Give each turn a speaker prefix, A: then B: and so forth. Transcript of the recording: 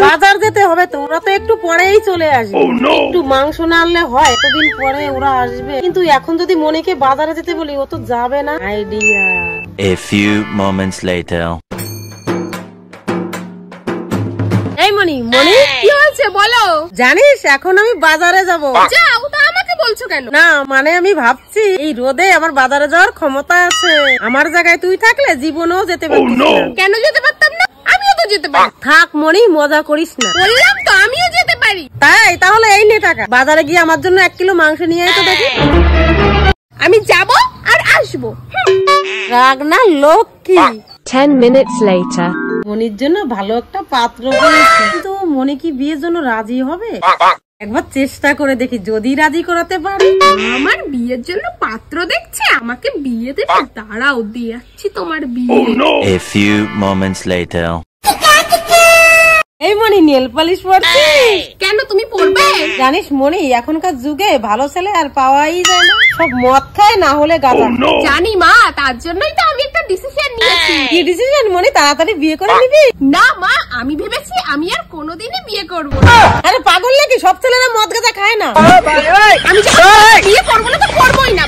A: বাজার যেতে হবে তো, ওরা তো একটু পরেই চলে আসবে। একটু মাংস না আনলে হয়, এতদিন পরে ওরা আসবে। কিন্তু এখন যদি মনিকে বাজারে যেতে বলি, ও তো যাবে না। Idea.
B: A few moments later.
A: এই মনি, মনি
C: কি হয়েছে বলো?
A: জানিস এখন আমি বাজারে যাব।
C: যাও, তা আমাকে বলছো কেন?
A: না মানে আমি ভাবছি এই রোদে আমার বাজারে যাওয়ার ক্ষমতা আছে। আমার জায়গায় তুই থাকলে জীবনেও যেতে পারতিস না।
C: কেন যেতে পারতাম না? আমিও তো যেতে পারি।
A: থাক মনি, মজা করিস না।
C: বললাম তো আমিও যেতে পারি।
A: তাই তাহলে এই নে টাকা, বাজারে গিয়ে আমার জন্য 1 কিলো মাংস নিয়ে আয় তো দেখি।
C: আমি যাব আর আসবো।
A: রাগ না লক্ষ্মী।
D: 10 minutes later.
A: মনির জন্য ভালো একটা পাত্র পেয়েছি, কিন্তু মনি কি বিয়ের জন্য রাজি হবে? একবার চেষ্টা করে দেখি, যদি রাজি করাতে পারি।
C: আমার বিয়ের জন্য পাত্র দেখছে, আমাকে বিয়ে দেবে? দাঁড়াও, দিয়েছি তোমার বিয়ে।
B: A few moments later.
A: এই মনি, নেল পালিশ পরছিস?
C: কেন, তুমি পড়বে?
A: জানিস মনি, এখনকার যুগে ভালো ছেলে আর পাওয়াই যায় না। সব মদ খায়, না হলে গাঁজা।
C: জানি মা, তার জন্যই তো আমি একটা ডিসিশন নিয়েছি।
A: কি ডিসিশন মনি? তাড়াতাড়ি বিয়ে করে নিবি?
C: না মা, আমি ভেবেছি আমি আর কোনোদিনই বিয়ে করবো না।
A: আরে পাগল নাকি? সব ছেলেরা মদ গাঁজা খায় না।
C: আমি বিয়ে করবো না তো করবোই না।